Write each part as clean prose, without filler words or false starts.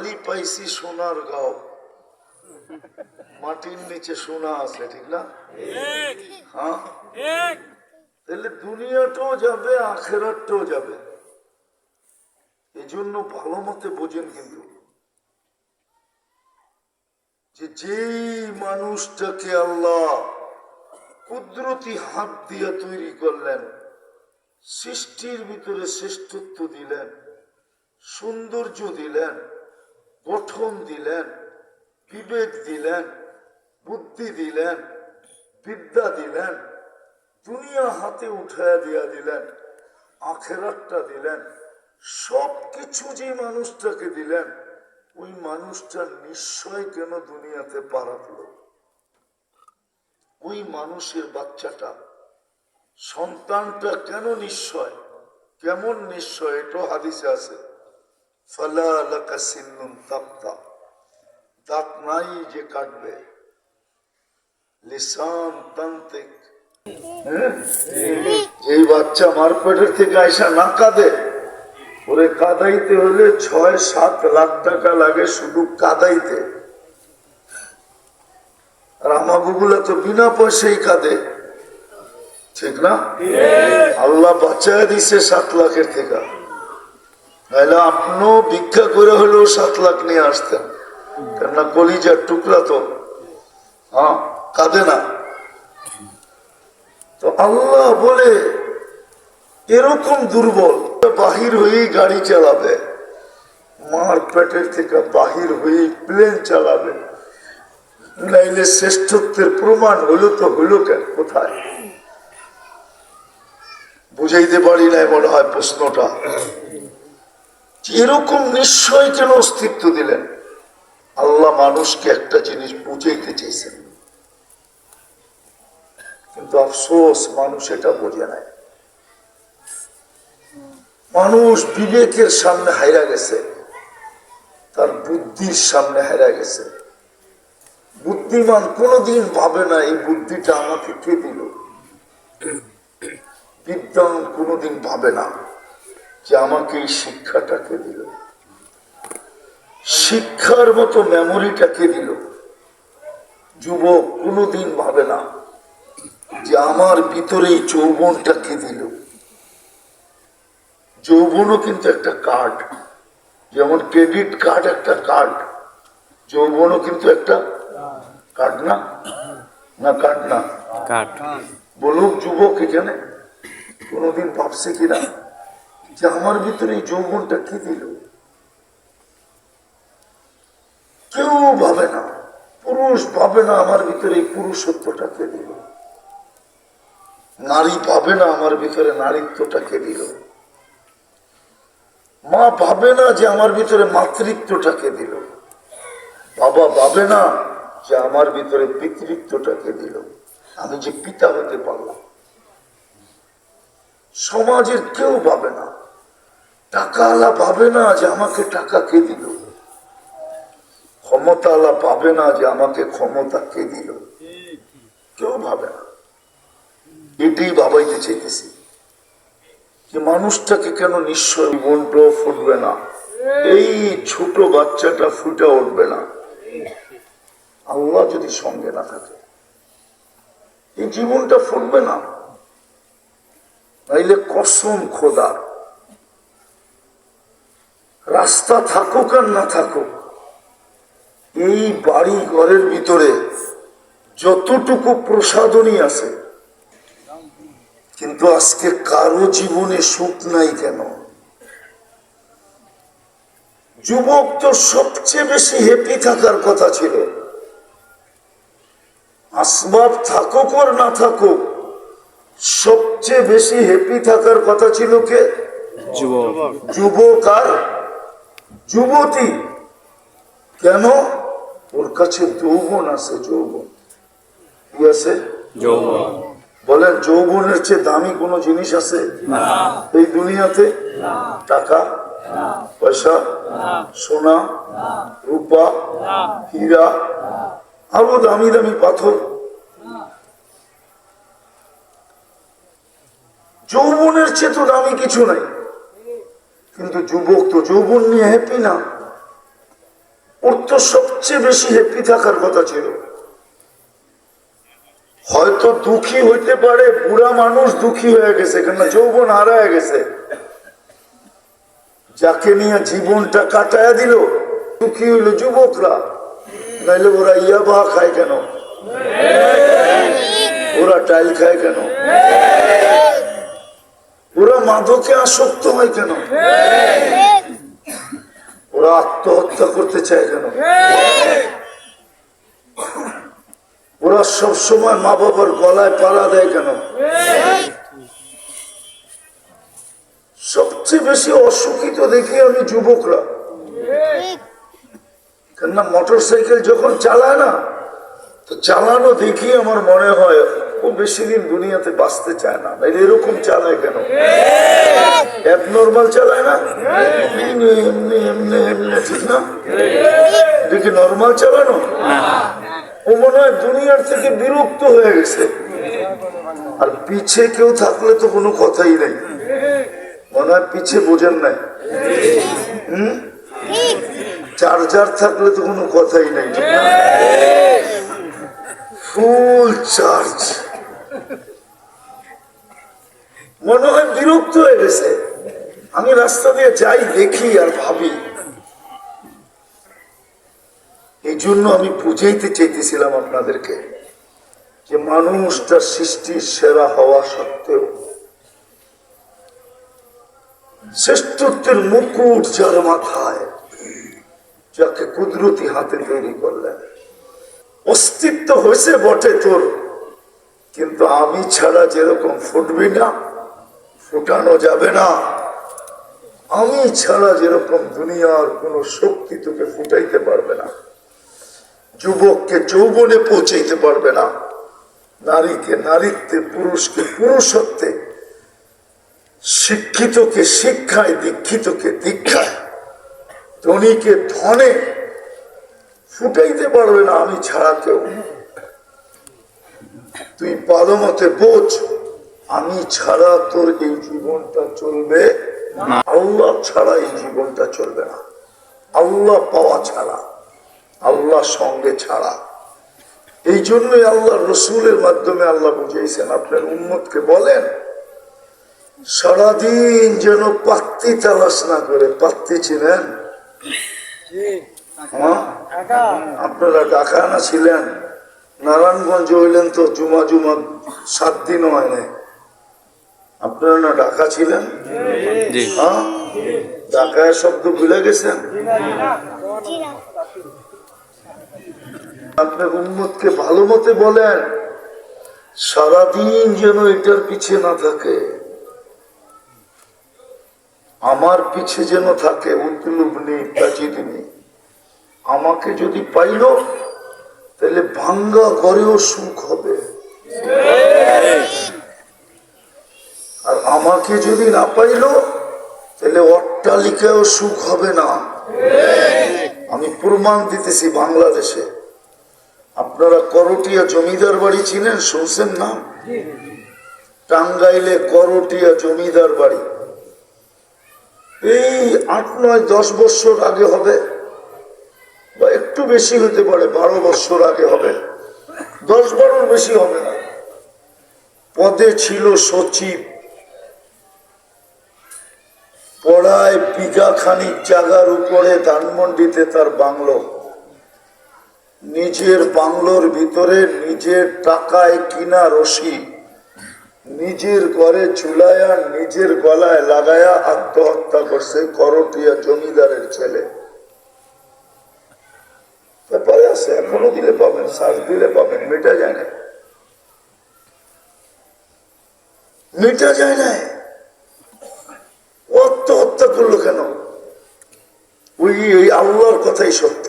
খালি পাইছি সোনার গাও, মাটির নিচে সোনা আছে, ঠিক না? হ্যাঁ, তাহলে দুনিয়াটাও যাবে, আখেরাতটাও যাবে। এই জন্য ভালো মতে বোঝেন কিন্তু, যেই মানুষটাকে আল্লাহ কুদরতি হাত দিয়ে তৈরি করলেন, সৃষ্টির ভিতরে শ্রেষ্ঠত্ব দিলেন, সৌন্দর্য দিলেন, গঠন দিলেন, বিবেক দিলেন, বুদ্ধি দিলেন, বিদ্যা দিলেন, দুনিয়া হাতে উঠাইয়া দিয়া দিলেন, আখেরাতটা দিলেন, সবকিছু যে মানুষটাকে দিলেন, ওই মানুষটা নিশ্চয় কেন দুনিয়াতে পারাতল? ওই মানুষের বাচ্চাটা, সন্তানটা কেন নিশ্চয়? কেমন নিশ্চয়? এটা হাদিসে আছে, ফালা লাকা সিন্নুন তাবতা, দাঁত নাই যে কাটবে, লিসান তান্তিক। এই বাচ্চা মার পেটের থেকে আইসা না কাঁদে, ওরে কাঁদাইতে হলে ৬-৭ লাখ টাকা লাগে শুধু কাঁদাইতে। আর আমাগুলা তো বিনা পয়সাই কাঁদে, ঠিক না? আল্লাহ বাঁচায় দিছে ৭ লাখের থেকে, নাহলে আপনিও ভিক্ষা করে হলেও ৭ লাখ নিয়ে আসতেন, কেননা কলিজার টুকরা তো কাঁদে না। তো আল্লাহ বলে এরকম দুর্বল বাহির হয়েই গাড়ি চালাবে, মার পেটের থেকে বাহির হয়ে প্লেন চালাবে, নাইলে শ্রেষ্ঠত্বের প্রমাণ হলো তো হলো কেন? কোথায় বুঝাইতে পারি নাই মনে হয় প্রশ্নটা। এরকম নিশ্চয় কেন অস্তিত্ব দিলেন? আল্লাহ মানুষকে একটা জিনিস বুঝাইতে চেয়েছেন, কিন্তু আফসোস মানুষ এটা বোঝে নাই। মানুষ বিবেকের সামনে হাইরা গেছে, তার বুদ্ধির সামনে হাইরা গেছে। বুদ্ধিমান কোনোদিন ভাবে না এই বুদ্ধিটা আমাকে কে দিল। বিদ্যান কোনোদিন ভাবে না যে আমাকে এই শিক্ষাটা কে দিল, শিক্ষার মতো মেমোরিটা কে দিল। যুবক কোনোদিন ভাবে না যে আমার ভিতরে এই যৌবনটা কে দিল। যৌবনও কিন্তু একটা কার্ড, যেমন ক্রেডিট কার্ড একটা কার্ড, যৌবনও কিন্তু একটা কার্ড। না না কার্ড না কার্ড? বলুক যুবক এখানে কোনোদিন ভাবছে কিনা যে আমার ভিতরে এই যৌবনটা কি দিল? কেউ ভাবে না, পুরুষ ভাবে না আমার ভিতরে এই পুরুষত্বটা কে দিল, নারী ভাবে না আমার ভিতরে নারীত্বটা কে দিল, মা ভাবে না যে আমার ভিতরে মাতৃত্বটাকে দিল, বাবা ভাবে না যে আমার ভিতরে পিতৃত্বটাকে দিল, আমি যে পিতা হতে পারলাম। সমাজের কেউ ভাবে না, টাকাওয়ালা ভাবে না যে আমাকে টাকা কে দিল, ক্ষমতাওয়ালা ভাবে না যে আমাকে ক্ষমতা কে দিল, কেউ ভাবে না। এটাই ভাবাইতে চাইতেছি যে মানুষটাকে কেন নিশ্চয় মনটাও ফুটবে না, এই ছোট বাচ্চাটা ফুটে উঠবে না আল্লাহ যদি সঙ্গে না থাকে। এই জীবনটা ফুটবে না, নাইলে কসম খোদার, রাস্তা থাকুক আর না থাকুক, এই বাড়ি ঘরের ভিতরে যতটুকু প্রসাধনী আছে, কিন্তু আজকে কারো জীবনে সুখ নাই কেন? যুবক তো সবচেয়ে বেশি হ্যাপি থাকার কথা ছিল, আসবাব থাকুক আর না থাকুক সবচেয়ে বেশি হ্যাপি থাকার কথা ছিল কে? যুবক। যুবক আর যুবতী। কেন? ওর কাছে যৌবন আছে। যৌবন কি আছে? যৌবন। বলেন যৌবনের চেয়ে দামি কোন জিনিস আছে এই দুনিয়াতে? টাকা পয়সা, সোনা রূপা হীরা, আরো দামি দামি পাথর, যৌবনের চেয়ে তো দামি কিছু নাই। কিন্তু যুবক তো যৌবন নিয়ে হ্যাপি না, ওর তো সবচেয়ে বেশি হ্যাপি থাকার কথা ছিল। হয়তো দুঃখী হইতে পারে, বুড়া মানুষ দুঃখী হয়ে গেছে, কেননা যৌবন হারায় গেছে। যাকে নিয়ে জীবনটা কাটায় দিল দুঃখী হইল যুবকরা। নাইলে ওরা ইয়াবা খায় কেন, ওরা টাইল খায় কেন, ওরা মাদকে আসক্ত হয় কেন, ওরা আত্মহত্যা করতে চায় কেন, ওরা সব সময় মা বাবার গলায় পাড়া দেয় কেন? সবচেয়ে বেশি অসুখী তো দেখি আমি যুবকরা। কেননা মোটর সাইকেল যখন চালায় না, তো চালানো দেখি আমার মনে হয় ও বেশি দিন দুনিয়াতে বাঁচতে চায় না। এরকম চালায় কেন? অ্যাবনর্মাল চালায় না, এমনি এমনি এমনি এমনি, ঠিক না? দেখি নর্মাল চালানো, ও মনে হয় দুনিয়ার থেকে বিরক্ত হয়ে গেছে। আর পিছে কেউ থাকলে তো কোনো কথাই নেই, মনে হয় পিছে বোঝেন নাই। চার্জার থাকলে তো কোনো কথাই নেই, ঠিক না? ফুল চার্জ, মনে হয় বিরক্ত হয়ে গেছে। আমি রাস্তা দিয়ে যাই, দেখি আর ভাবি। এই জন্য আমি বুঝাইতে চাইতেছিলাম আপনাদেরকে যে মানুষটা সৃষ্টির সেরা হওয়া সত্ত্বেও শ্রেষ্ঠত্বের মুকুট যার মাথায়, যাকে কুদরতি হাতে তৈরি করলেন। অস্তিত্ব হয়েছে বটে তোর, কিন্তু আমি ছাড়া যেরকম ফুটবি না, ফুটানো যাবে না। আমি ছাড়া যেরকম দুনিয়ার কোন শক্তি তোকে ফুটাইতে পারবে না, যুবককে যৌবনে পৌঁছাইতে পারবে না, নারীকে নারীত্বে, পুরুষকে পুরুষত্বে, শিক্ষিতকে শিক্ষায়, দীক্ষিতকে দীক্ষায়, ধনীকে ধনে ফুটাইতে পারবে না আমি ছাড়া কেউ। তুই ভালো মতে বোঝ, আমি ছাড়া তোর এই জীবনটা চলবে, আল্লাহ ছাড়া এই জীবনটা চলবে না। আল্লাহ পাওয়া ছাড়া, আল্লাহ সঙ্গে ছাড়া। এই জন্যই আল্লাহ রসুলের মাধ্যমে আল্লাহ বুঝিয়েছেন, আপনার উম্মতকে বলেন সারাদিন যেন পাত্তি তালাশ না করে। পাত্তি চিনেন? আপনারা ঢাকা না ছিলেন, নারায়ণগঞ্জ হইলেন তো জুমা জুমা 7 দিন হয় না। আপনারা না ঢাকা ছিলেন? হ্যাঁ, ঢাকায় শব্দ ভুলে গেছেন? আপনার উম্মতকে ভালো মতে বলেন সারাদিন যেন এটার পিছে না থাকে, আমার পিছে যেন থাকে। উতলুবনি তাজিদনি, আমাকে যদি পাইল তাহলে ভাঙ্গা ঘরেও সুখ হবে, আর আমাকে যদি না পাইল তাহলে অট্টালিকায়ও সুখ হবে না। আমি প্রমাণ দিতেছি। বাংলাদেশে আপনারা করটিয়া জমিদার বাড়ি চিনেন? শুনছেন না? টাঙ্গাইলে করটিয়া জমিদার বাড়ি এই 8, 9, 10 বছর আগে হবে, বা একটু বেশি হতে পারে, 12 বছর আগে হবে, 10-12 বেশি হবে না। পদে ছিল সচিব, পড়ায় বিঘা খানিক জায়গার উপরে ধানমন্ডিতে তার বাংলো, নিজের বাংলোর ভিতরে নিজের টাকায় কিনা রশি নিজের ঘরে ঝুলায়া নিজের গলায় লাগায়া আত্মহত্যা করছে করটিয়া জমিদারের ছেলে। ব্যাপারে আছে, এখনো দিলে পাবেন, সার্চ দিলে পাবেন, মেটা যায় না, মেটা যায় না। আত্মহত্যা করলো কেন? ওই আল্লাহর কথাই সত্য।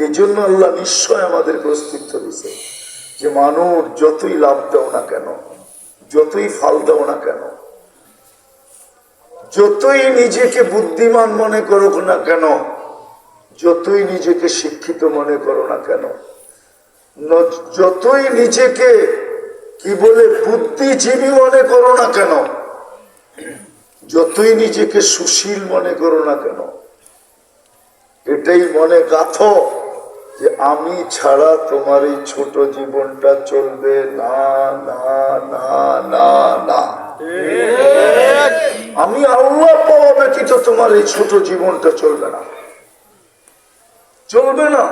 এই জন্য আল্লাহ নিশ্চয় আমাদেরকে অস্তিত্ব দিছে যে মানুষ যতই লাভ দাও না কেন, যতই ফাল দাও না কেন, যতই নিজেকে বুদ্ধিমান মনে করো না কেন, যতই নিজেকে শিক্ষিত মনে করো না কেন, যতই নিজেকে কি বলে বুদ্ধিজীবী মনে করো না কেন, যতই নিজেকে সুশীল মনে করো না কেন, এটাই মনে গাথো যে আমি ছাড়া তোমার এই ছোট জীবনটা চলবে না না না না না। আমি আল্লাহ পাওয়া ব্যতীত তোমার এই ছোট জীবনটা চলবে না, চলবে না।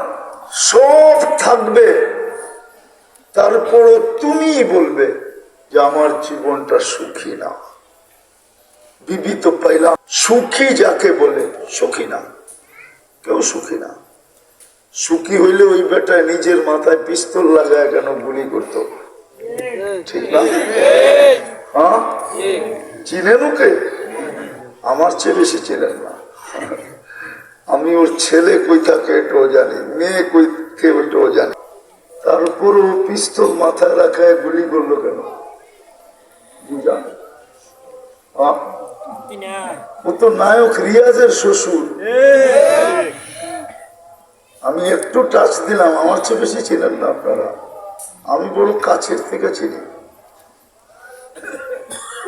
সব থাকবে, তারপরও তুমি বলবে যে আমার জীবনটা সুখী না। বিবি তো পাইলাম, সুখী যাকে বলে সুখী না, কেউ সুখী না। সুখী হইলে ওই বেটায় নিজের মাথায় পিস্তল লাগায় কেন গুলি করতো, ঠিক না? হ্যাঁ, চিনেন ওকে? আমার চেয়ে বেশি চিনেন না। আমি ওর ছেলে কই থাকে এটাও জানি, মেয়ে কই কে ওটাও জানি। তারপরও পিস্তল মাথায় রাখায় গুলি করলো কেন? বুঝা? ও তো নায়ক রিয়াজের শ্বশুর। আমি একটু টাচ দিলাম, আমার চেয়ে বেশি ছিলেন না আপনারা, আমি বড় কাছের থেকে চিনি।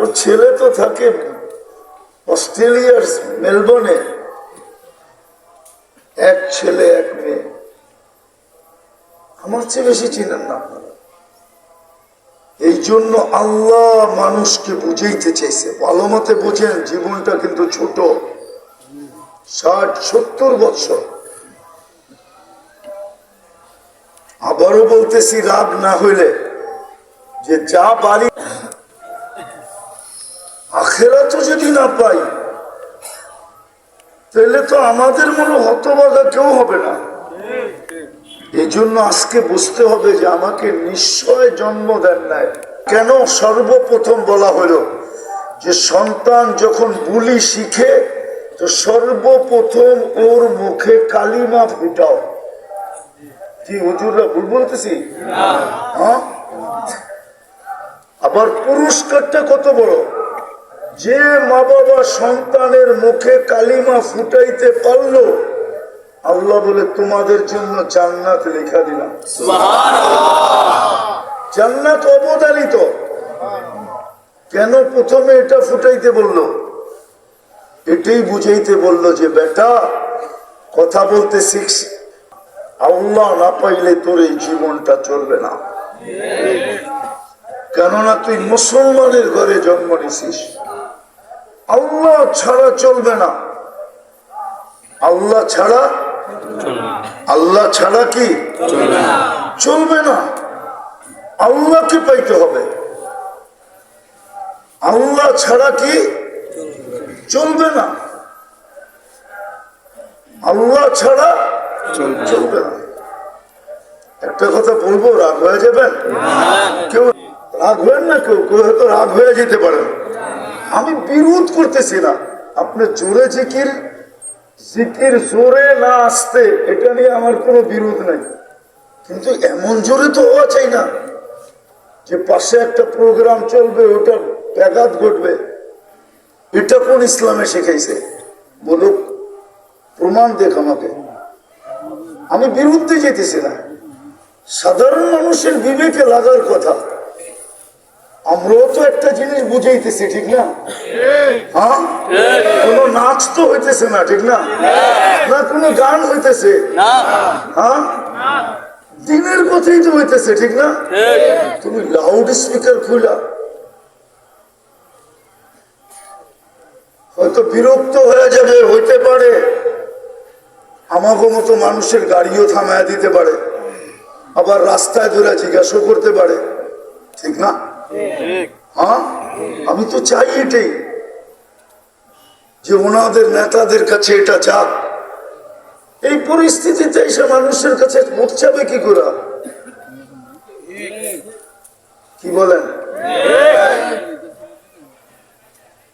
ও ছেলে তো থাকে অস্ট্রেলিয়ার মেলবোর্নে, এক ছেলে এক মেয়ে, আমার চেয়ে বেশি চিনেন না আপনারা। এই জন্য আল্লাহ মানুষকে বুঝাইতে চাইছে, ভালো মতে বোঝেন, জীবনটা কিন্তু ছোট, 60-70 বছর। আবারও বলতেছি, রাগ না হইলে, যে যা বাড়ি আখেরাত যদি না পাই, তাহলে তো আমাদের মনে হতভাগা কেউ হবে না। এই জন্য আজকে বুঝতে হবে যে আমাকে নিশ্চয় জন্ম দেন নাই। কেন সর্বপ্রথম বলা হলো যে সন্তান যখন বুলি শিখে তো সর্বপ্রথম ওর মুখে কালিমা ফুটাও। কি হুজুররা ভুল বলতেছি? হ্যাঁ, আবার পুরস্কারটা কত বড়, যে মা বাবা সন্তানের মুখে কালিমা ফুটাইতে পারলো, আল্লাহ বলে তোমাদের জন্য জান্নাত লেখা দিলাম। জান্নাত অবধারিত। কেন প্রথমে এটা ফুটাইতে বললো? এটাই বুঝাইতে বললো যে বেটা, কথা বলতে শিখ, আল্লাহ না পাইলে তোর এই জীবনটা চলবে না। কেননা তুই মুসলমানের ঘরে জন্ম নিছিস, আল্লাহ ছাড়া চলবে না। আল্লাহ ছাড়া, আল্লাহ ছাড়া কি চলবে না? আল্লাহকে পাইতে হবে, আল্লাহ ছাড়া কি চলবে না, আল্লাহ ছাড়া চলবে না। একটা কথা বলবো, রাগ হয়ে যাবেন? কেউ রাগ হবেন না, কেউ কেউ হয়তো রাগ হয়ে যেতে পারেন। আমি বিরোধ করতেছি না, আপনি জোরে জিকির, জিকির জোরে না আসতে, এটা নিয়ে আমার কোনো বিরোধ নাই। কিন্তু এমন জোরে তো হওয়া চাই না যে পাশে একটা প্রোগ্রাম চলবে, ওটা ব্যাঘাত ঘটবে। এটা কোন ইসলামে শিখাইছে? বলুক, প্রমাণ দেখ আমাকে। আমি বিরুদ্ধে যেতেছি না, সাধারণ মানুষের বিবেকে লাগার কথা। আমরাও তো একটা জিনিস বুঝাইতেছি, ঠিক না? হ্যাঁ, কোনো নাচ তো হইতেছে না, ঠিক না? না কোনো গান হইতেছে, হ্যাঁ, দিনের কথাই তো হইতেছে, ঠিক না? তুমি লাউড স্পিকার খুলা হয়তো বিরক্ত হয়ে যাবে, হইতে পারে। আমাকে মতো মানুষের গাড়িও থামায় দিতে পারে, আবার রাস্তায় ধরে জিজ্ঞাসা করতে পারে, ঠিক না? হ্যাঁ, আমি তো চাই এটাই, যে ওনাদের নেতাদের কাছে এটা যাক। এই পরিস্থিতিতে এসে মানুষের কাছে পৌঁছাবে কি করে? কি বলেন?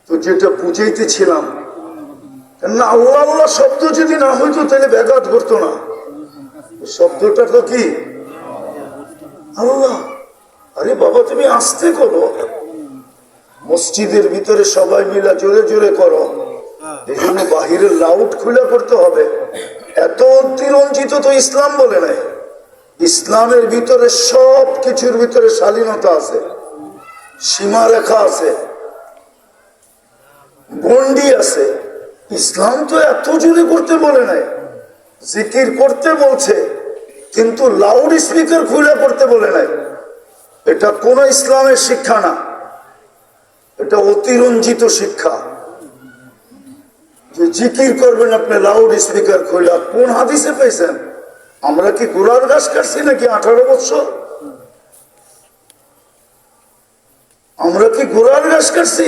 তো যেটা বুঝাইতেছিলাম, না আল্লাহ আল্লাহ শব্দ যদি না হইতো তাহলে ব্যাঘাত ঘটতো না। শব্দটা তো কি আল্লাহ। আরে বাবা, তুমি আস্তে করো, মসজিদের ভিতরে সবাই মিলা জোরে জোরে করো, এই জন্য বাহিরের লাউড খুলে করতে হবে। এত অতিরঞ্জিত তো ইসলাম বলে নাই। ইসলামের ভিতরে সব কিছুর ভিতরে শালীনতা আছে, সীমারেখা আছে, গন্ডি আছে। ইসলাম তো এত জোরে করতে বলে নাই জিকির করতে বলছে, কিন্তু লাউড স্পিকার খুলে করতে বলে নাই। এটা কোন ইসলামের শিক্ষা না, এটা অতিরঞ্জিত শিক্ষা যে জিকির করবেন আপনি লাউড স্পিকার খুলে। কোন হাদিসে পেয়েছেন? আমরা কি গোলার গাছ কাটছি নাকি 18 বছর? আমরা কি গোলার গাছ কাটছি?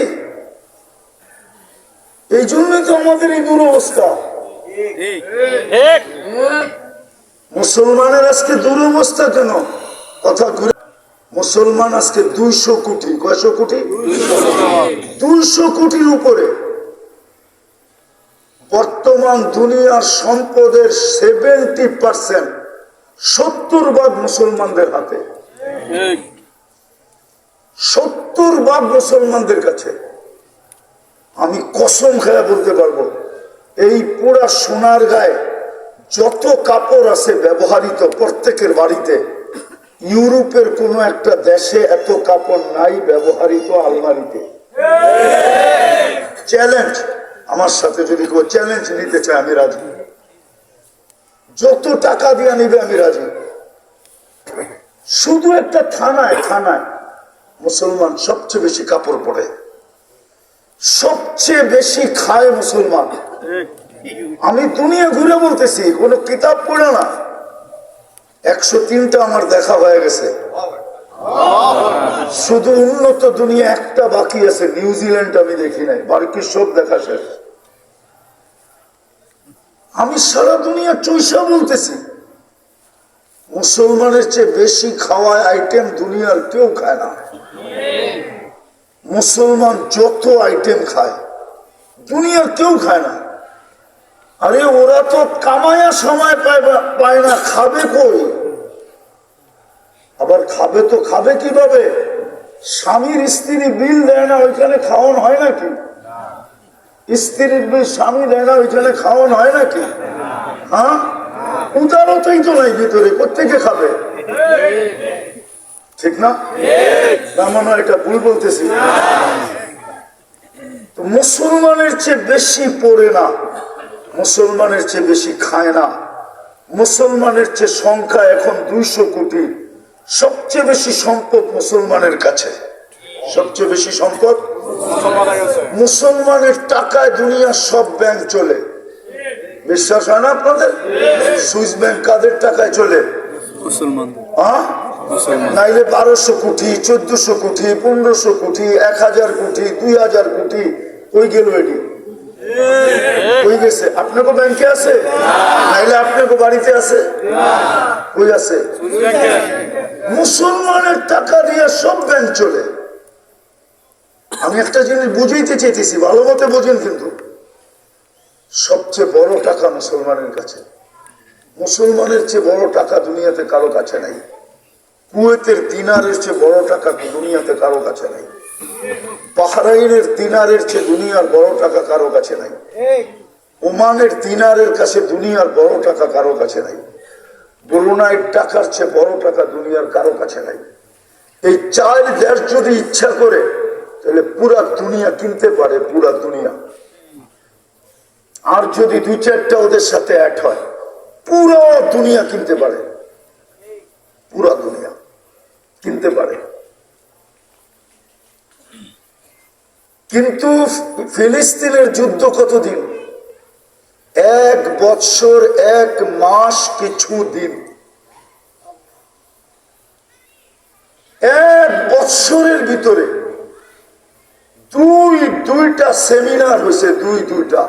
এই জন্যই তো আমাদের এই দুরবস্থা। মুসলমানের আজকে দুরবস্থা কেন? কথা ঘুরে, মুসলমান আজকে 200 কোটি। কয়শো কোটি? 200 কোটির উপরে। বর্তমান দুনিয়ার সম্পদের 70%, 70% মুসলমানদের হাতে, 70% মুসলমানদের কাছে। আমি কসম খেয়ে বলতে পারবো, এই পুরা সোনার গায়ে যত কাপড় আছে ব্যবহৃত প্রত্যেকের বাড়িতে, ইউরোপের কোন একটা দেশে এত কাপড় নাই ব্যবহৃত আলমারিতে। চ্যালেঞ্জ, আমার সাথে যদি কেউ চ্যালেঞ্জ নিতে চায় আমি রাজি। যত টাকা দিয়ে নিবে আমি রাজি। শুধু একটা থানায় মুসলমান সবচেয়ে বেশি কাপড় পরে, সবচেয়ে বেশি খায় মুসলমান। আমি দুনিয়া ঘুরে বলতেছি, কোন কিতাব পড়ে না। 103টা আমার দেখা হয়ে গেছে। শুধু উন্নত দুনিয়া একটা বাকি আছে, নিউজিল্যান্ড আমি দেখি নাই, বাকি সব দেখা শেষ। আমি সারা দুনিয়া চৈষা বলতেছি, মুসলমানের চেয়ে বেশি খাওয়ায় আইটেম দুনিয়ার কেউ খায় না। মুসলমান যত আইটেম খায় দুনিয়ার কেউ খায় না। আরে ওরা তো কামায়া সময় পায় না, খাবে কই? আবার খাবে তো খাবে কিভাবে? স্বামীর স্ত্রী বিল দেয় না, ওইখানে খাওয়ান হয় নাকি? স্ত্রীর বিল স্বামী দেয় না, ওইখানে খাওয়ান হয় নাকি? হ্যাঁ, উদারতাই তো নাই ভিতরে, কোত্থেকে খাবে? ঠিক না? মনে হয় এটা ভুল বলতেছি। তো মুসলমানের চেয়ে বেশি পড়ে না, মুসলমানের চেয়ে বেশি খায় না, মুসলমানের চেয়ে সংখ্যা এখন 200 কোটি। সবচেয়ে বেশি সম্পদ মুসলমানের কাছে, সবচেয়ে বেশি সম্পদ মুসলমানের টাকায় দুনিয়ার সব ব্যাংক চলে। বিশ্বাস হয় না আপনাদের? সুইস ব্যাংক কাদের টাকায় চলে? মুসলমান। নাইলে 1200 কোটি, 1400 কোটি, 1500 কোটি, 1000 কোটি, 2000 কোটি কই গেল? এটি কই গেছে? আপনাকে ব্যাংকে আছে, নাইলে আপনাকে বাড়িতে আছে? কই আছে? মুসলমানের টাকা দিয়ে সব ব্যাংক চলে। আমি একটা জিনিস বুঝাইতে চাইতেছি, ভালো মতে বোঝেন কিন্তু। সবচেয়ে বড় টাকা মুসলমানের কাছে। মুসলমানের চেয়ে বড় টাকা দুনিয়াতে কারো কাছে নাই। কুয়েতের দিনারের চেয়ে বড় টাকা দুনিয়াতে কারো কাছে নাই। বাহরাইনের দিনারের চেয়ে দুনিয়ার বড় টাকা কারো কাছে নাই। ওমানের দিনারের কাছে দুনিয়ার বড় টাকা কারো কাছে নাই। ব্রুনাইয়ের টাকার চেয়ে বড় টাকা দুনিয়ার কারো কাছে নাই। এই 4 দেশ যদি ইচ্ছা করে তাহলে পুরা দুনিয়া কিনতে পারে, পুরা দুনিয়া। আর যদি 2-4টা ওদের সাথে অ্যাড হয়, পুরো দুনিয়া কিনতে পারে, পুরা দুনিয়া কিনতে পারে। কিন্তু ফিলিস্তিনের যুদ্ধ কতদিন? 1 বৎসর 1 মাস কিছু দিন। 1 বৎসরের ভিতরে দুইটা সেমিনার হয়েছে, দুইটা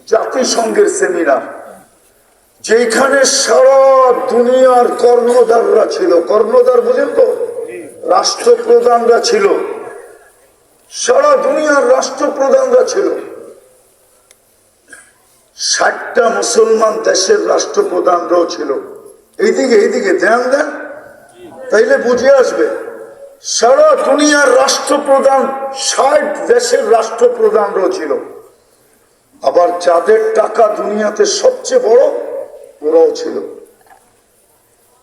জাতিসংঘের সেমিনার, যেখানে সারা দুনিয়ার কর্ণধাররা ছিল। কর্ণধার বুঝেন তো? রাষ্ট্রপ্রধানরা ছিল, সারা দুনিয়ার রাষ্ট্রপ্রধানরা ছিল। 60টা মুসলমান দেশের রাষ্ট্রপ্রধানরাও ছিল। এইদিকে ধ্যান দেন, তাইলে বুঝে আসবে। সারা দুনিয়ার রাষ্ট্রপ্রধান, 60 দেশের রাষ্ট্রপ্রধানরাও ছিল। আবার যাদের টাকা দুনিয়াতে সবচেয়ে বড়, ওরাও ছিল।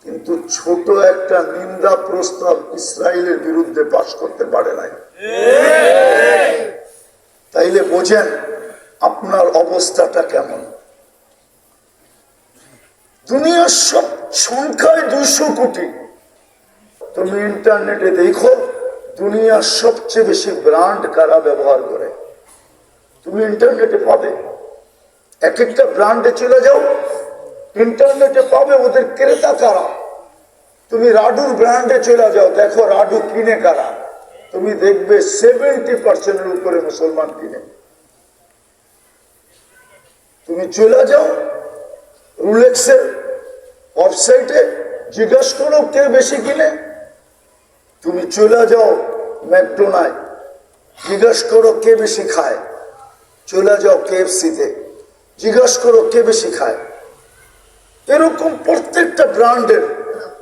কিন্তু ছোট একটা নিন্দা প্রস্তাব ইসরায়েলের বিরুদ্ধে পাশ করতে পারে নাই। তাইলে বোঝেন আপনার অবস্থাটা কেমন। দুনিয়ার সব সংখ্যায় 200 কোটি। তুমি ইন্টারনেটে দেখো দুনিয়ার সবচেয়ে বেশি ব্র্যান্ড কারা ব্যবহার করে, তুমি ইন্টারনেটে পাবে। এক একটা ব্র্যান্ডে চলে যাও, ইন্টারনেটে পাবে ওদের ক্রেতা কারা। তুমি রাডুর ব্র্যান্ডে চলে যাও, দেখো রাডু কিনে কারা, তুমি দেখবে 70% উপরে মুসলমান কিনে। তুমি চলে যাও রুলেক্সের ওয়েবসাইটে, জিজ্ঞাসা করো কে বেশি কিনে। তুমি চলে যাও ম্যাকডোনাল্ড, জিজ্ঞাসা করো কে বেশি খায়। চলে যাও KFC-তে, জিজ্ঞাসা করো কে বেশি খায়। এরকম প্রত্যেকটা ব্র্যান্ডের,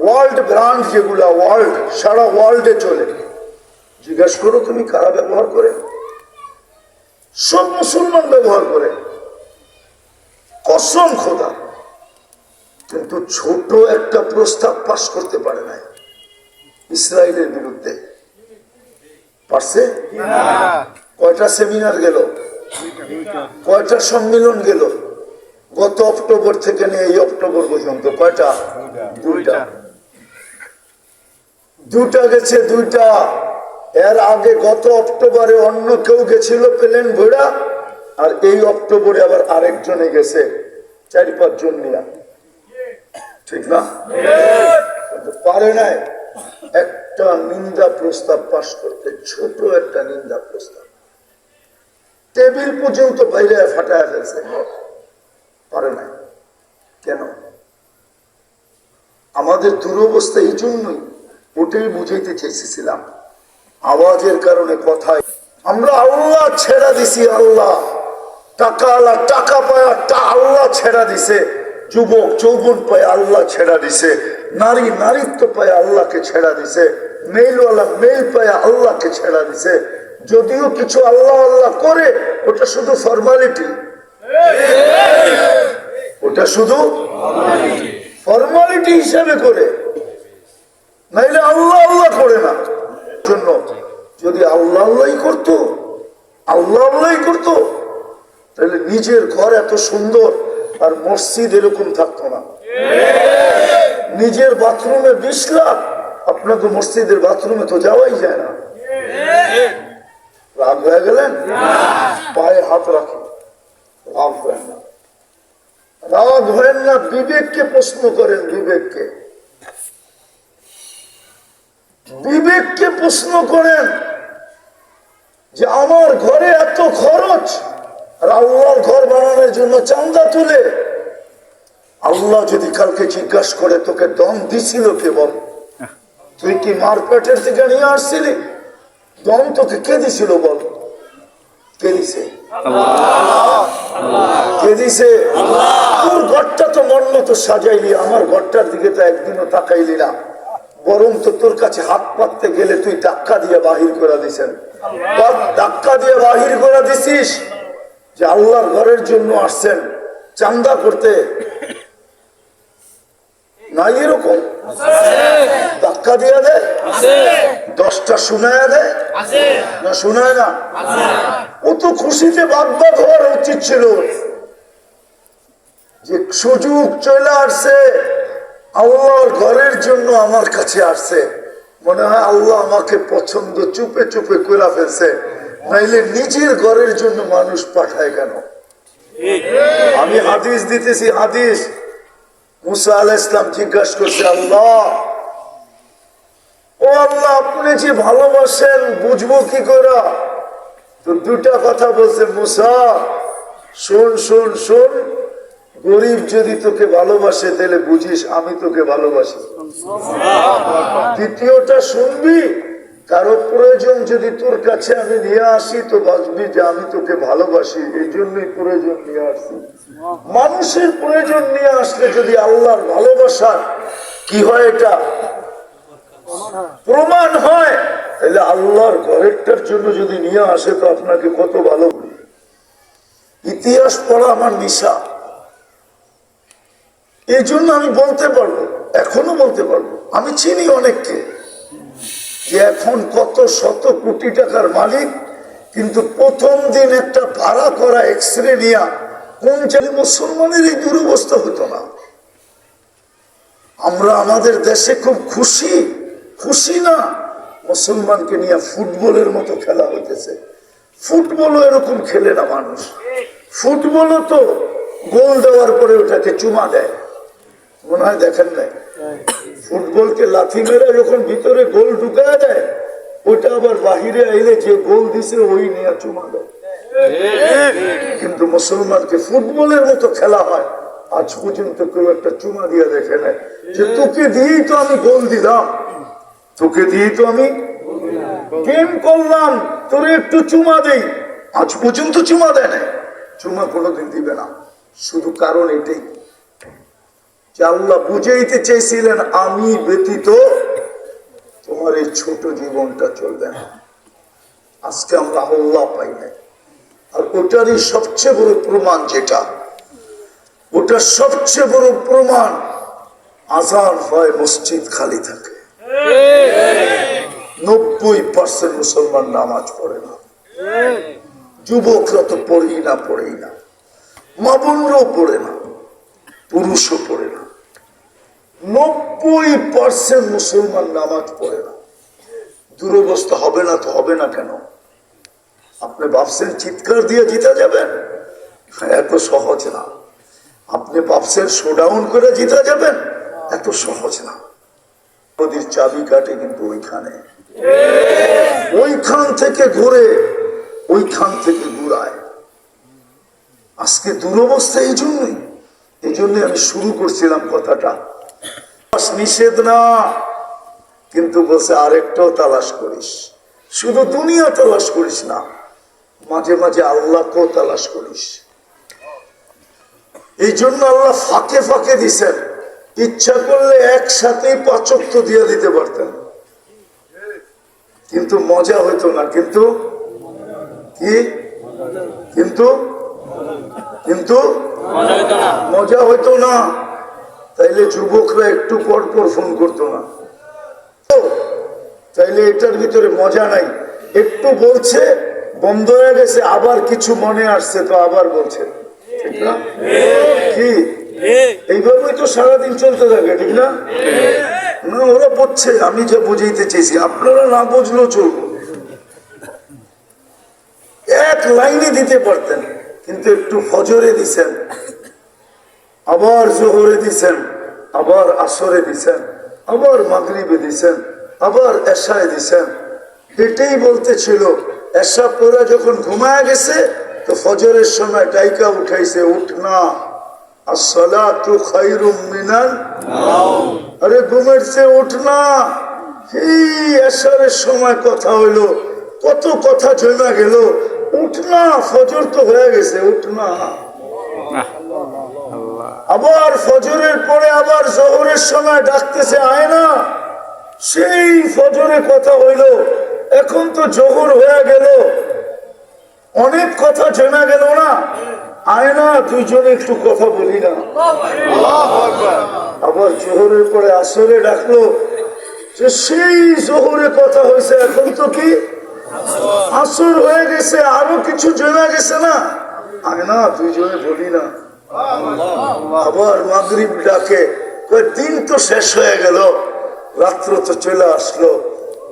ওয়ার্ল্ড ব্র্যান্ড যেগুলা ওয়ার্ল্ড, সারা ওয়ার্ল্ডে চলে, জিজ্ঞাসা করো তুমি কারা ব্যবহার করে। সব মুসলমান ব্যবহার করে, কসম খোদা। কিন্তু ছোট একটা প্রস্তাব পাশ করতে পারে নাই ইসরায়েলের বিরুদ্ধে। পারছে? কয়টা সেমিনার গেল, কয়টা সম্মেলন গেল গত অক্টোবর থেকে নিয়ে এই অক্টোবর পর্যন্ত? কয়টা? দুটা গেছে, দুইটা। এর আগে গত অক্টোবরে অন্য কেউ গেছিল প্লেন ভরা, আর এই অক্টোবরে আবার আরেকজনে গেছে, 4-5 জন নিয়ে। ঠিক না? পারে নাই একটা নিন্দা প্রস্তাব পাশ করতে, ছোট একটা নিন্দা প্রস্তাব। টেবিল পর্যন্ত বাইরে ফাটায় ফেলছে, পারে নাই। কেন? আমাদের দুরবস্থা এই জন্যই, ওটাই বুঝাইতে চেয়েছিলাম। আওয়াজের কারণে কথায় আমরা আল্লাহ ছেড়া দিছি। আল্লাহ টাকা, আল্লাহ টাকা পায়, আল্লাহ ছেড়া দিছে। যুবক যৌবন পায়, আল্লাহ ছেড়া দিছে। নারী নারীত্ব পায়, আল্লাহকে ছেড়া দিছে। মেইলওয়ালা মেইল পায়, আল্লাহকে ছেড়া দিছে। যদিও কিছু আল্লাহ আল্লাহ করে, ওটা শুধু ফর্মালিটি, ওটা শুধু ফর্মালিটি হিসাবে করে, নাইলে আল্লাহ আল্লাহ করে না। জন্য যদি আল্লাহ আল্লাহই করতো, আল্লাহ আল্লাহই করতো, তাহলে নিজের ঘর এত সুন্দর আর মসজিদ এরকম থাকতো না। নিজের বাথরুমে 20 লাখ, আপনাকে মসজিদের বাথরুমে তো যাওয়াই যায় না। রাগ হয়ে গেলেন? পায়ে হাত রাখেন, রাগ হয় না, রাগ হয় না। বিবেককে প্রশ্ন করেন, বিবেককে, বিবেককে প্রশ্ন করেন যে আমার ঘরে এত খরচ, আর আল্লাহর ঘর বানানোর জন্য চাঁদা তুলে। আল্লাহ যদি কালকে জিজ্ঞাসা করে তোকে দম দিছিল কে, বল? তুই কি মারপেটের থেকে নিয়ে আসছিলি? দম তোকে কে দিছিল বল? কে দিছে? কে দিছে? তোর ঘরটা তো মন মতো সাজাইলি, আমার ঘরটার দিকে তো একদিনও তাকাইলি না। বরং তো তোর কাছে হাত পাততে গেলে তুই ধাক্কা দিয়ে বাহির করে দিছেন। ধাক্কা দিয়ে বাহির করে দিছিস যে আল্লাহর ঘরের জন্য আসছেন চান্দা করতে। নাই এরকম? ধাক্কা দিয়ে দেয়, 10টা শুনায় দেয় না, শুনায় না? ও তো খুশিতে বাগবাগ হওয়ার উচিত ছিল যে সুযোগ চলে আসছে, আল্লাহর ঘরের জন্য আমার কাছে আসছে। মনে হয় আল্লাহ আমাকে পছন্দ চুপে চুপে করে ফেলছে, নাইলে নিজের ঘরের জন্য মানুষ পাঠায় কেন? আমি হাদিস দিতেছি, হাদিস। মুসা আলাইহিস সালাম জিজ্ঞাসা করছে, আল্লাহ, ও আল্লাহ, আপনি যে ভালোবাসেন বুঝবো কি করে? তো দুটা কথা বলছে, মুসা শোন শোন শোন, গরিব যদি তোকে ভালোবাসে তাহলে বুঝিস আমি তোকে ভালোবাসি। দ্বিতীয়টা শুনবি, কারো প্রয়োজন যদি তোর কাছে আমি নিয়ে আসি তো বুঝবি যে আমি তোকে ভালোবাসি, এই জন্যই প্রয়োজন নিয়ে আসি। মানুষের প্রয়োজন নিয়ে আসলে যদি আল্লাহর ভালোবাসার কি হয়, এটা প্রমাণ হয়, তাহলে আল্লাহর ঘরেরটার জন্য যদি নিয়ে আসে তো আপনাকে কত ভালো। ইতিহাস পড়া আমার নেশা, এই জন্য আমি বলতে পারবো, এখনো বলতে পারবো। আমি চিনি অনেককে যে এখন কত শত কোটি টাকার মালিক, কিন্তু প্রথম দিন একটা ভাড়া করা এক্সরে নিয়া কোন চালি মুসলমানের এই দুরবস্থা হতো না। আমরা আমাদের দেশে খুব খুশি, খুশি না, মুসলমানকে নিয়ে ফুটবলের মতো খেলা হইতেছে। ফুটবলও এরকম খেলে না মানুষ। ফুটবলও তো গোল দেওয়ার পরে ওটাকে চুমা দেয়, মনে হয় দেখেন নাই? ফুটবলকে লাথি মেরে যখন ভিতরে গোল ঢুকায় দেয়, ওটা আবার বাহিরে আইলে যে গোল দিছে ওই নিয়ে চুমা দেয়। কিন্তু মুসলমানকে ফুটবলের মতো খেলা হয়, আজ পর্যন্ত কেউ একটা চুমা দিয়ে দেখে নেয় যে তোকে দিয়েই তো আমি গোল দিলাম, তোকে দিয়েই তো আমি গেম করলাম, তোরে একটু চুমা দেই। আজ পর্যন্ত চুমা দেয় না, চুমা কোনোদিন দিবে না। শুধু কারণ এটাই যে আল্লাহ বুঝাইতে চেয়েছিলেন আমি ব্যতীত তোমার এই ছোট জীবনটা চলবে না। আজকে আমরা আল্লাহ পাই নাই। আর ওটারই সবচেয়ে বড় প্রমাণ, যেটা ওটার সবচেয়ে বড় প্রমাণ, আজান হয় মসজিদ খালি থাকে, 90% মুসলমান নামাজ পড়ে না। যুবকরা তো পড়েই না, মা বোনরাও পড়ে না, পুরুষও পড়ে না। 90% মুসলমান নামাজ পড়ে না। দুরবস্থা হবে না তো হবে না কেন? আপনি ভাবছেন চিৎকার দিয়ে জিতে যাবেন? এত সহজ না। আপনি ভাবছেন শোডাউন করে জিতে যাবেন? এত সহজ না। নদীর চাবি কাটে কিন্তু ওইখানে, ওইখান থেকে ঘুরে, ওইখান থেকে ঘুরায়। আজকে দুরবস্থা এই জন্যই আমি শুরু করছিলাম কথাটা। নিষেধ না, কিন্তু বলছে আরেকটাও তালাশ করিস। শুধু দুনিয়া তালাশ করিস না, মাঝে মাঝে আল্লাহকেও তালাশ করিস। এই জন্য আল্লাহ ফাঁকে ফাঁকে দিছেন। ইচ্ছা করলে একসাথেই 5 ওয়াক্ত দিয়ে দিতে পারতেন, কিন্তু মজা হইতো না। কিন্তু কি? কিন্তু মজা হইতো না। তাইলে যুবকরা একটু পর পর ফোন করতো না। তাইলে এটার ভিতরে মজা নাই। একটু বলছে, বন্ধ হয়ে গেছে, আবার কিছু মনে আসছে তো আবার বলছে, ঠিক না? কি এইভাবেই তো সারাদিন চলতে থাকে, ঠিক না? না, ওরা বুঝছে আমি যা বুঝাইতে চেয়েছি, আপনারা না বুঝলেও চলবো। এক লাইনে দিতে পারতেন, কিন্তু একটু ফজরে দিছেন, আবার জোহরে দিছেন, আবার আসরে দিছেন, আবার মাগরিবে দিছেন, আবার এশায় দিছেন। এটাই বলতে ছিল। এশা পড়া যখন ঘুমায় গেছে তো ফজরের সময় ডাইকা উঠাইছে, উঠ না, আসসালাতু খায়রুম মিনান নাওম। আরে ঘুমের চেয়ে উঠ না। এই এশারের সময় কথা হইলো, কত কথা জমা গেল, উঠ না, ফজর তো হয়ে গেছে, উঠ না। আবার ফজরের পরে আবার জোহরের সময় ডাকতেছে, আয় না। সেই ফজরে কথা হইল, এখন তো জোহর হয়ে গেল, অনেক কথা জমা গেল না, আয় না, দুইজনে একটু কথা বলি না। আবার জোহরের পরে আসরে ডাকলো, যে সেই জোহরে কথা হয়েছে, এখন তো কি আসর হয়ে গেছে, আরো কিছু জমা গেছে না, আয় না, দুইজনে বলি না। আবার মাগরিব ডাকে, দিন তো শেষ হয়ে গেল, রাত্র তো চলে আসলো,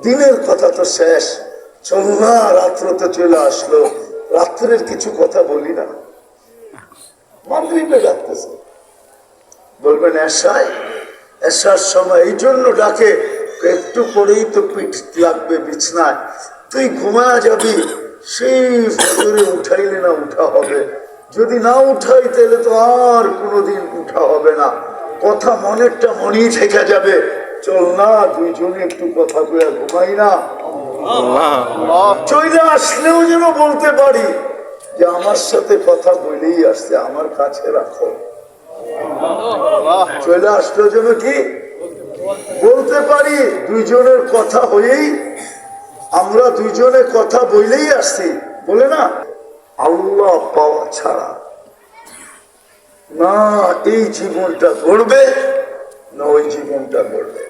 দিনের কথা তো শেষ, চল না, রাত্র তো চলে আসলো, রাত্রের কিছু কথা বলি না। মাগরিবে ডাকতেছে, বলবেন এশায়, এশার সময় এই জন্য ডাকে, একটু পরেই তো পিঠ লাগবে বিছনায়, তুই ঘুমায়া যাবি, সেই ফজরে উঠাইলে না উঠা হবে, যদি না উঠাই তাহলে তো আর কোনোদিন উঠা হবে না, কথা মনেরটা মনেই থেকে যাবে, চল না, দুইজনে একটু কথা কইয়া ঘুমাই না। চলে আসলেও যেন বলতে পারি যে আমার সাথে কথা বলেই আসছে, আমার কাছে রাখো। চলে আসলেও যেন কি বলতে পারি, দুইজনের কথা হয়েই, আমরা দুইজনে কথা বলেই আসছি, বলে না। আল্লাহ পাওয়া ছাড়া না এই জীবনটা গড়বে, না ওই জীবনটা গড়বে।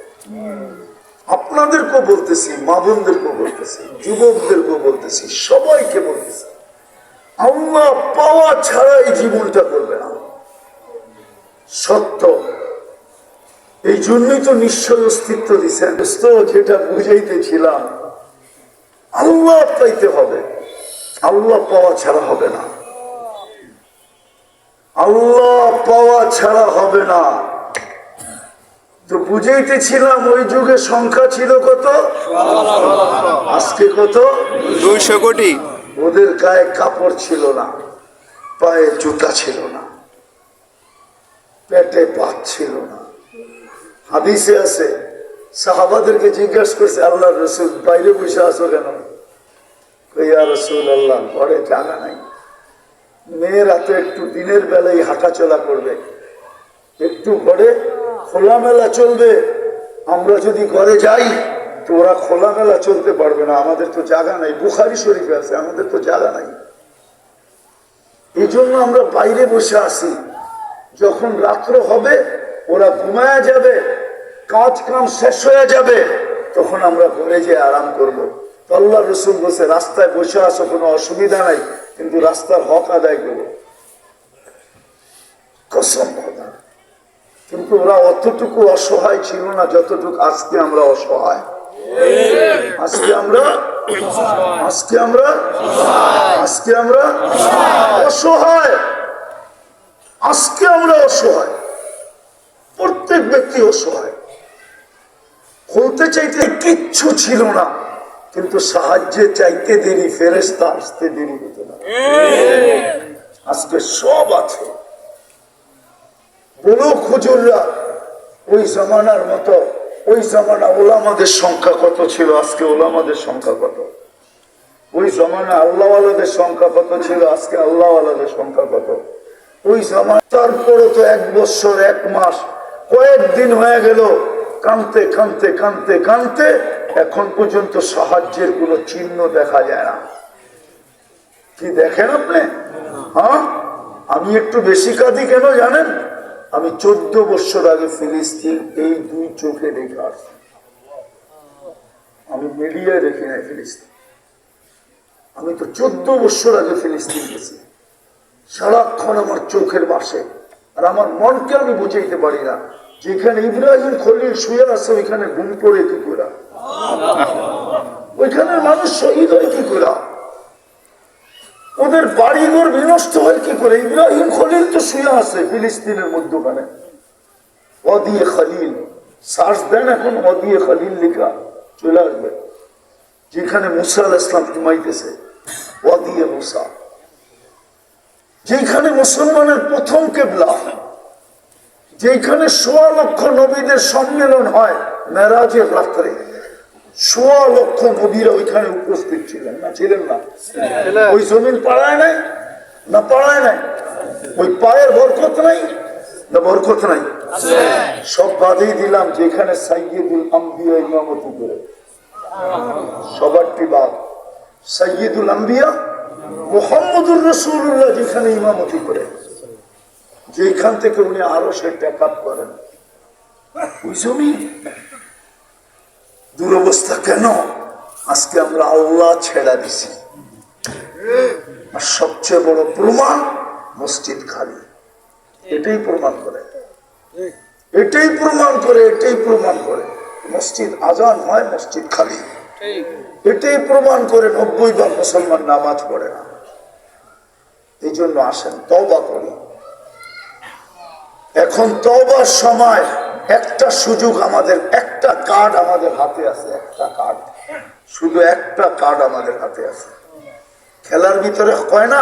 আপনাদেরকেও বলতেছি, মা বোনদেরকেও বলতেছি, যুবকদেরকেও বলতেছি, সবাইকে বলতেছি, আল্লাহ পাওয়া ছাড়া এই জীবনটা করবে না। সত্য, এই জন্যই তো নিশ্চয় অস্তিত্ব দিচ্ছেন। যেটা বুঝাইতেছিলাম, আল্লাহ পাইতে হবে, আল্লাহ পাওয়া ছাড়া হবে না, আল্লাহ পাওয়া ছাড়া হবে না। তো বুঝাইতেছিলাম ওই যুগে সংখ্যা ছিল কত, আজকে কত, 200 কোটি। ওদের গায়ে কাপড় ছিল না, পায়ে জুতা ছিল না, পেটে ভাত ছিল না। হাদিসে আছে, সাহাবাদেরকে জিজ্ঞাসা করছে, আল্লাহ রসুল বাইরে বসে আছো কেন? ইয়া রাসূলুল্লাহ, ঘরে জায়গা নাই, মেয়েরা তো একটু দিনের বেলায় হাঁটাচলা করবে, একটু ঘরে খোলামেলা চলবে, আমরা যদি ঘরে যাই তো ওরা খোলামেলা চলতে পারবে না, আমাদের তো জায়গা নাই। বুখারী শরীফে আছে, আমাদের তো জায়গা নাই। এই জন্য আমরা বাইরে বসে আসি, যখন রাত্র হবে ওরা ঘুমায়া যাবে, কাজ কাম শেষ হয়ে যাবে, তখন আমরা ঘরে যেয়ে আরাম করব। তো আল্লাহ রসুল বলছে, রাস্তায় বসে আসো, কোনো অসুবিধা নাই, কিন্তু রাস্তার হক আদায় করো। কসম খোদা। কিন্তু ওরা অতটুকু অসহায় ছিল না যতটুকু আজকে আমরা অসহায়। আজকে আমরা অসহায়, আজকে আমরা অসহায়, প্রত্যেক ব্যক্তি অসহায়। বলতে চাইতে কিচ্ছু ছিল না, কিন্তু সাহায্যে চাইতে দেরি, ফেরেশতা আসতে দেরি হতো না। আজকে সব আছে। বলো হুজুররা, ওই জামানার মতো, ওই জামানা ওলামাদের সংখ্যা কত ছিল, আজকে ওলামাদের সংখ্যা কত? ওই জামানা আল্লাহওয়ালাদের সংখ্যা কত ছিল, আজকে আল্লাহওয়ালাদের সংখ্যা কত? ওই জামানা, তারপরে তো 1 বছর 1 মাস কয়েকদিন হয়ে গেল, কানতে কানতে কানতে কানতে এখন পর্যন্ত সাহায্যের কোনো চিহ্ন দেখা যায় না। কি দেখেন আপনি? হ্যাঁ, আমি একটু বেশি কাঁদি কেন জানেন? আমি 14 বছর আগে ফিলিস্তিন এই 2 চোখে দেখে আসছি। আমি মিডিয়ায় দেখি নাই ফিলিস্তিন। আমি তো 14 বছর আগে ফিলিস্তিন গেছি। সারাক্ষণ আমার চোখের বাসে, আর আমার মনকে আমি বুঝাইতে পারি না, যেখানে ইব্রাহিম খলিল শুয়ে আছে ওইখানে ঘুম পড়ে কি করে, ওইখানে মানুষ শহীদ হয় কি করে, ওদের বাড়িঘর বিনষ্ট হয় কি করে? ইব্রাহিম খলিল তো শুয়ে আছে ফিলিস্তিনের মধ্যখানে। ওয়াদিয়ে খলিল, সার্চ দেন এখন, ওয়াদিয়ে খলিল লেখা চলে আসবে। যেখানে মুসা আলাইহিস সালাম ঘুমাইতেছে, ওয়াদিয়ে মুসা, যেখানে মুসলমানের প্রথম কিবলা, যেখানে 1.25 লক্ষ নবীদের সম্মেলন হয় মেরাজের রাত্রে। 1.25 লক্ষ নবীরা ওইখানে উপস্থিত ছিলেন না, ছিলেন না? ওই জমিন পাড়ায় নাই না, পাড়ায় নাই? ওই পায়ের বরকত নাই না, বরকত নাই? সব বাদেই দিলাম, যেখানে সাইয়্যিদুল আম্বিয়া ইমামতি করে, সবারটি বাদ, সাইয়্যিদুল আম্বিয়া মুহাম্মদুর রাসূলুল্লাহ যেখানে ইমামতি করে, যেখান থেকে উনি আরো সে টেকআপ করেন, ওই জমিন। দুরবস্থা কেন? আজকে আমরা আল্লাহ ছেড়া দিছি। আর সবচেয়ে বড় প্রমাণ, মসজিদ খালি। এটাই প্রমাণ করে, এটাই প্রমাণ করে, এটাই প্রমাণ করে। মসজিদ আজান হয়, মসজিদ খালি। এটাই প্রমাণ করে 90 ভাগ মুসলমান নামাজ পড়ে না। এই জন্য আসেন তওবা করি। এখন তওবার সময়, একটা সুযোগ আমাদের, একটা কার্ড আমাদের হাতে আছে, একটা কার্ড, শুধু একটা কার্ড আমাদের হাতে আছে। খেলার ভিতরে কয় না,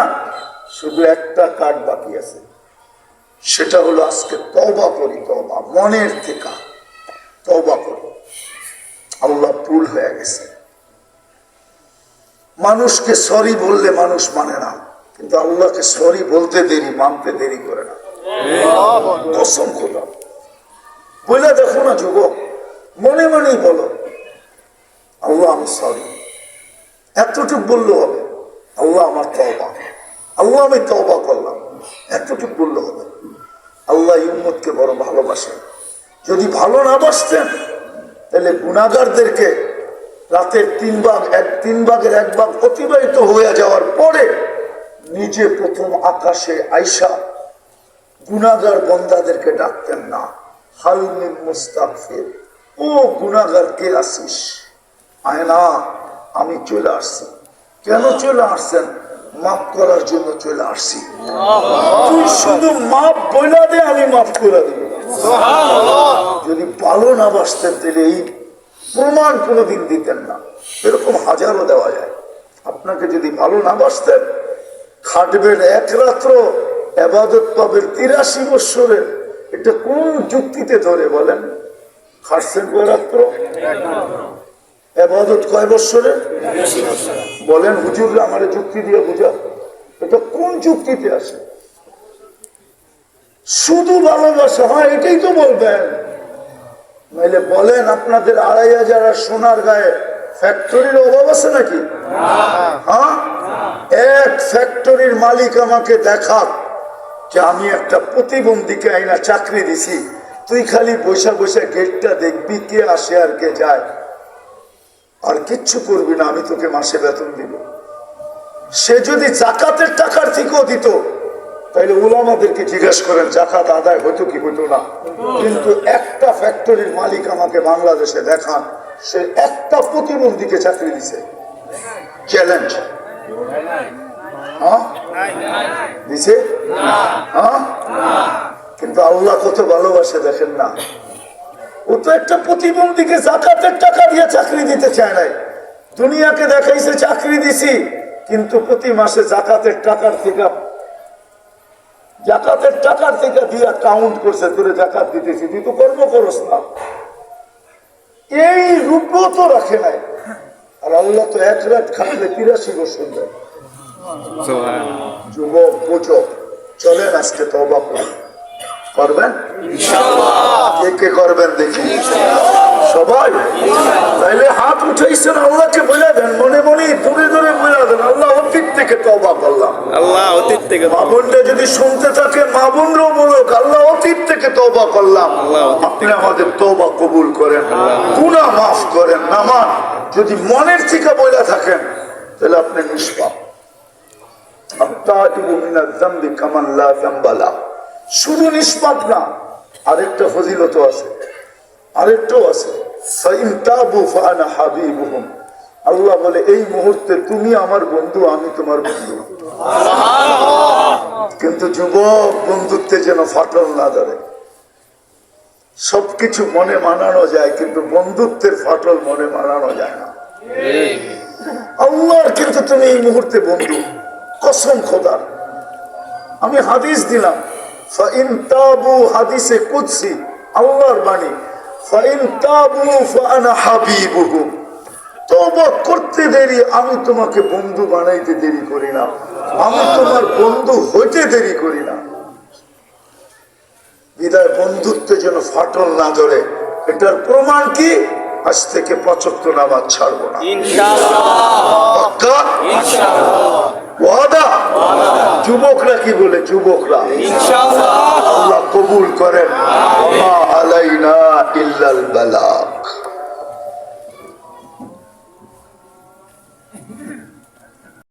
শুধু একটা কার্ড বাকি আছে, সেটা হলো আজকে তওবা করি। তওবা মনের থেকে তওবা করি। আল্লাহ ভুল হয়ে গেছে। মানুষকে সরি বললে মানুষ মানে না, কিন্তু আল্লাহকে সরি বলতে দেরি, মানতে দেরি করে না। কসম খোদা, বলে দেখো না যুবক, মনে মনেই বলো, আল্লাহ আমি সরি, এতটুকু বললে হবে। আল্লাহ আমার তওবা, আল্লাহ আমি তওবা করলাম, এতটুকু বললে হবে। আল্লাহ উম্মতকে বড় ভালোবাসেন। যদি ভালো না বাসতেন তাহলে গুনাহগারদেরকে রাতের 3 ভাগ, 3 ভাগের 1 ভাগ অতিবাহিত হয়ে যাওয়ার পরে নিজে প্রথম আকাশে আইসা গুনাহগার বান্দাদেরকে ডাকতেন না, হাল মিন মুস্তাগফির, ও গুনাহগার কে আসিস? আয় না, আমি চলে আসছি। কেন চলে আসছেন? মাফ করার জন্য চলে আসছি। তুই শুধু মাফ বইলা দে, আমি মাফ করে দেব। যদি ভালো না বাসতেন তাহলে এই প্রমাণ কোনোদিন দিতেন না। এরকম হাজারও দেওয়া যায়। আপনাকে যদি ভালো না বাসতেন, খাটবেন এক রাত্র, এবাদত পাবেন 83 বৎসরের। এটা কোন যুক্তিতে ধরে বলেন? খাটছেন কয় রাত্র, এবাদত কয় বৎসরের? বলেন হুজুররা আমার যুক্তি দিয়ে বুঝা, এটা কোন যুক্তিতে আসে? শুধু ভালোবাসা হয়, এটাই তো বলবেন। নাইলে বলেন আপনাদের 2500 আর সোনার গায়ে ফ্যাক্টরির অভাব আছে নাকি? হ্যাঁ, এক ফ্যাক্টরির মালিক আমাকে দেখাক যে আমি একটা প্রতিবন্ধীকে আইনা চাকরি দিছি, তুই খালি বসে বসে গেটটা দেখবি কে আসে আর কে যায়, আর কিচ্ছু করবি না, আমি তোকে মাসে বেতন দিব। সে যদি জাকাতের টাকার থেকেও দিত, তাইলে উলামাদেরকে জিজ্ঞেস করেন জাকাত আদায় হতো কি হতো না। কিন্তু একটা ফ্যাক্টরির মালিক আমাকে বাংলাদেশে দেখান, সে একটা প্রতিবন্ধীকে চাকরি দিছে। চ্যালেঞ্জ দিছে? কিন্তু আল্লাহ কত ভালোবাসে দেখেন না। ও তো একটা প্রতিবন্ধীকে জাকাতের টাকা দিয়ে চাকরি দিতে চায় নাই। দুনিয়াকে দেখাইছে চাকরি দিছি, কিন্তু প্রতি মাসে জাকাতের টাকার থেকে দিয়ে কাউন্ট করছে, তোরে জাকাত দিতেছি, তুই তো কর্ম করস না। এই রূপও তো রাখে নাই। আর আল্লাহ তো এক রাত খাটলে 83 বছর দেয়। যুবক বোঝো, চলেন আজকে তওবা করি। করবেন কে কে করবেন দেখি সবাই। তাইলে হাত উঠাইছেন, আল্লাহকে বলে দেন, মনে মনে দূরে দূরে বলে দেন, আল্লাহ অতীত থেকে তওবা করলাম। আল্লাহ অতীত থেকে, মা বোনরা যদি শুনতে থাকে মা বোনরাও বলুক, আল্লাহ অতীত থেকে তওবা করলাম। আপনি আমাদের তওবা কবুল করেন, গুনাহ মাফ করেন। নামান যদি মনের থেকে বলে থাকেন তাহলে আপনি নিষ্পাপ। আত্তাইবু মিনাজ যামবি কামান লা যামবা লা। শুধু নিষ্পাপ না, আরেকটা ফজিলত আছে, আরেকটাও আছে। ফাইন তাবু ফাআনা হাবিবুহুম। আল্লাহ বলে এই মুহূর্তে তুমি আমার বন্ধু, আমি তোমার বন্ধু। কিন্তু যুবক, বন্ধুত্বে যেন ফাটল না ধরে। সবকিছু মনে মানানো যায়, কিন্তু বন্ধুত্বের ফাটল মনে মানানো যায় না। আল্লাহর কিন্তু তুমি এই মুহূর্তে বন্ধু, কসম খোদার। আমি হাদিস দিলাম, ফাইন তাবু, হাদিসে কুদসি, আল্লাহর বাণী, ফাইন তাবু ফাআনা হাবিবুহুম। তওবা করতে দেরি, আমি তোমাকে বন্ধু বানাইতে দেরি করি না, আমি তোমার বন্ধু হইতে দেরি করি না। বিদায় বন্ধুত্বে যেন ফাটল না ধরে। এটার প্রমাণ কি? আজ থেকে 5 ওয়াক্ত নামাজ ছাড়বো না, পাক্কা ওয়াদা। যুবকরা কি বলে? যুবকরা আল্লাহ কবুল করেন।